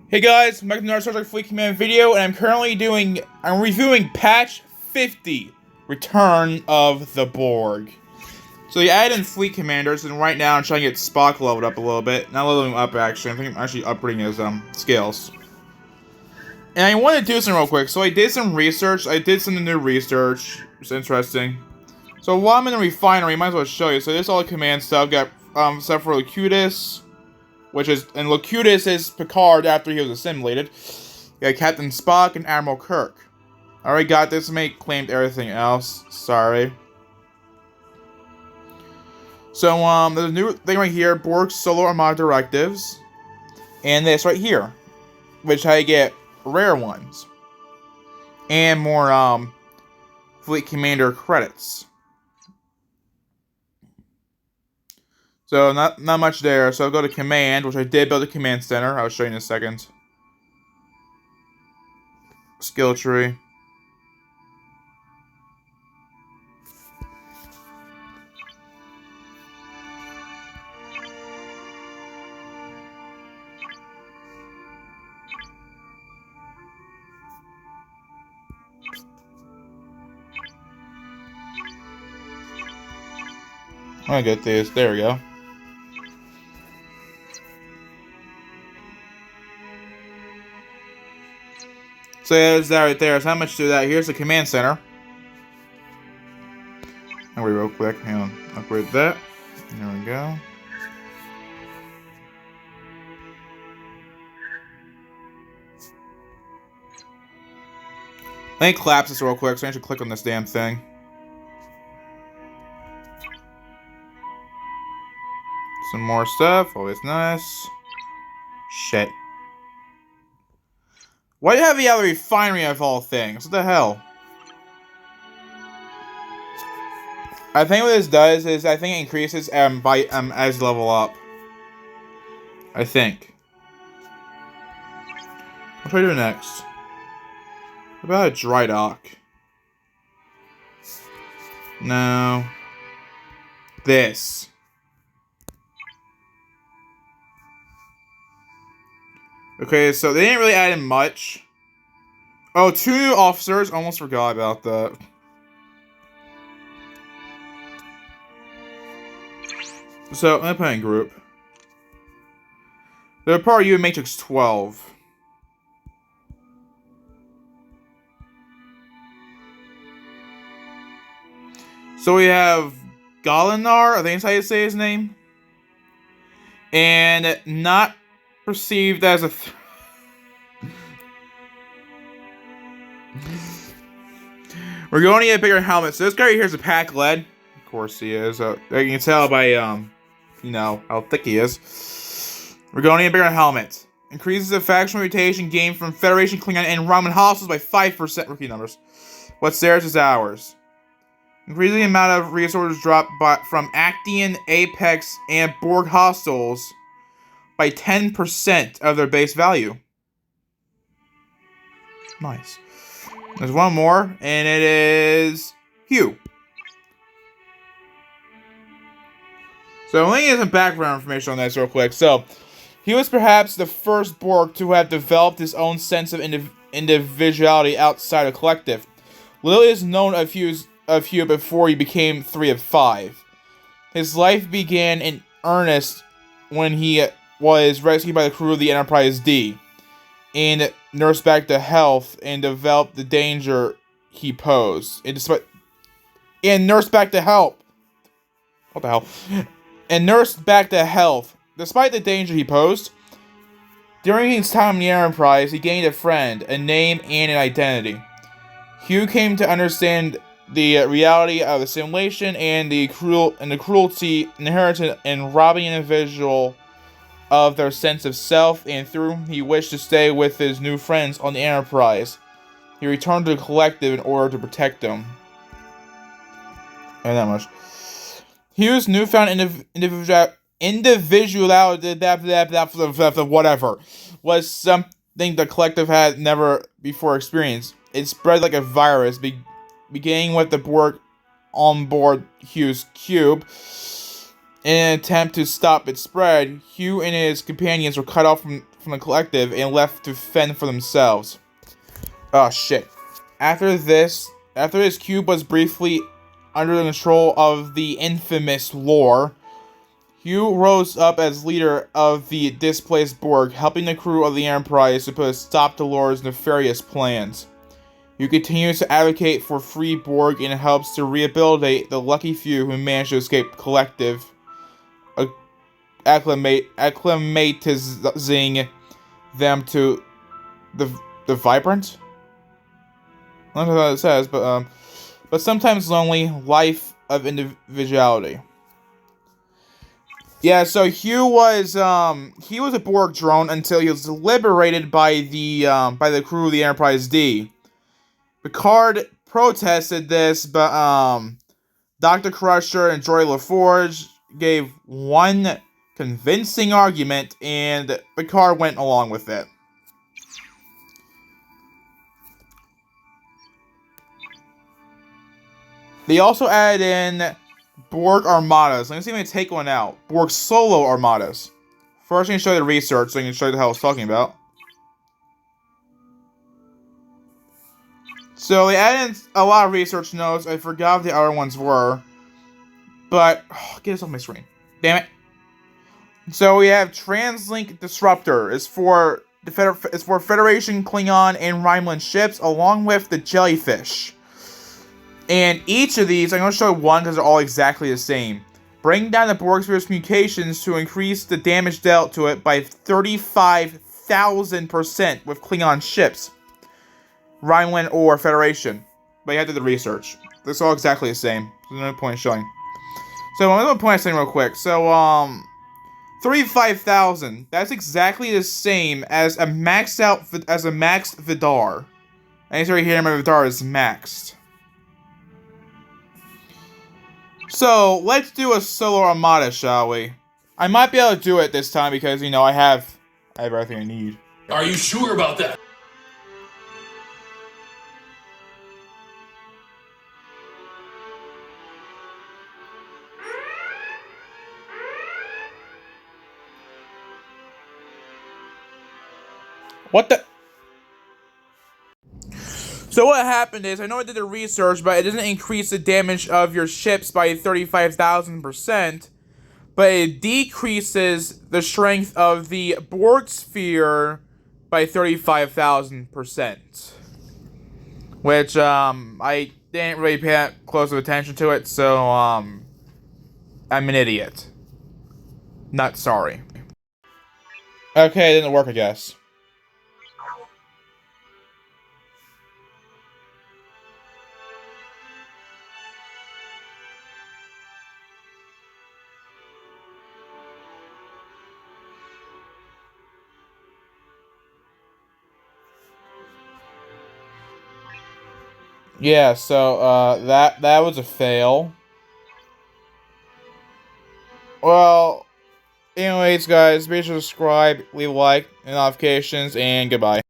Hey guys, welcome back to another Star Trek Fleet Command video, and I'm reviewing patch 50, Return of the Borg. So they added in Fleet Commanders, and right now I'm trying to get Spock leveled up a little bit. Not leveling him up, actually. I think I'm actually upgrading his, skills. And I want to do something real quick, so I did some research. I did some new research. It's interesting. So while I'm in the refinery, I might as well show you. So this is all the command stuff. Got, stuff for Locutus, and Locutus is Picard after he was assimilated. Yeah, Captain Spock and Admiral Kirk. I already got this, mate. Claimed everything else. Sorry. So, there's a new thing right here, Borg Solar Armada Directives. And this right here, which I get rare ones. And more, Fleet Commander credits. So, not much there. So, I'll go to Command, which I did build a Command Center. I'll show you in a second. Skill tree. I'm gonna get this. There we go. So there's that right there. So how much to that? Here's the command center. Wait real quick. Hang on. Upgrade that. There we go. Let me collapse this real quick, so I should click on this damn thing. Some more stuff. Always nice. Shit. Why do you have the other refinery of all things? What the hell? I think what this does is I think it increases as level up. I think. What should I do next? What about a dry dock? No. This. Okay, so they didn't really add in much. Oh, 2 new officers. Almost forgot about that. So, I'm gonna put in group. They're part of you in Matrix 12. So we have Galinar, I think that's how you say his name. And not perceived as a we're going to get a bigger helmet. So this guy right here is a pack lead. Of course he is. You can tell by you know how thick he is. We're going to get a bigger helmet. Increases the faction rotation gained from Federation, Klingon, and Romulan hostiles by 5%. Rookie numbers. What's theirs is ours. Increasing the amount of resources dropped from Actian, Apex, and Borg hostiles by 10% of their base value. Nice. There's one more, and it is Hugh. So let me get some background information on this real quick. So, he was perhaps the first Borg to have developed his own sense of individuality outside of collective. Little is known of Hugh before he became 3 of 5. His life began in earnest when he was rescued by the crew of the Enterprise D and nursed back to health and developed the danger he posed. And nursed back to help. What the hell? And nursed back to health. Despite the danger he posed, during his time in the Enterprise, he gained a friend, a name, and an identity. Hugh came to understand the reality of the simulation and the cruelty inherent in robbing an individual of their sense of self, and he wished to stay with his new friends on the Enterprise. He returned to the collective in order to protect them. And that much. Hugh's newfound individuality, whatever, was something the collective had never before experienced. It spread like a virus, beginning with the Borg on board Hugh's cube. In an attempt to stop its spread, Hugh and his companions were cut off from from the collective and left to fend for themselves. Oh shit. After this cube was briefly under the control of the infamous Lore, Hugh rose up as leader of the displaced Borg, helping the crew of the Enterprise to put a stop to Lore's nefarious plans. Hugh continues to advocate for free Borg and helps to rehabilitate the lucky few who managed to escape collective, acclimatizing them to the vibrant. I don't know what it says, but sometimes lonely life of individuality. Yeah, so Hugh was he was a Borg drone until he was liberated by the crew of the Enterprise D. Picard protested this, but Dr. Crusher and Joy LaForge gave one convincing argument, and Picard went along with it. They also added in Borg armadas. Let me see if I can take one out. Borg solo armadas. First, I can show you the research so I can show you the hell I was talking about. So they added in a lot of research notes. I forgot what the other ones were. But, get this off my screen. Damn it. So we have Translink Disruptor. It's for Federation, Klingon, and Rhineland ships, along with the Jellyfish. And each of these, I'm going to show one because they're all exactly the same. Bring down the Borg Spear's communications to increase the damage dealt to it by 35,000% with Klingon ships, Rhineland or Federation. But you have to do the research. It's all exactly the same. There's no point in showing. So I'm going to point out something real quick. So, 35,000. That's exactly the same as a maxed Vidar. And you already hear my Vidar is maxed. So, let's do a solo armada, shall we? I might be able to do it this time because, you know, I have everything I need. Are you sure about that? What the? So what happened is, I know I did the research, but it doesn't increase the damage of your ships by 35,000%, but it decreases the strength of the Borg sphere by 35,000%. Which, I didn't really pay close attention to it, so, I'm an idiot. Not sorry. Okay, it didn't work, I guess. Yeah, so, that was a fail. Well, anyways, guys, be sure to subscribe, leave a like, and notifications, and goodbye.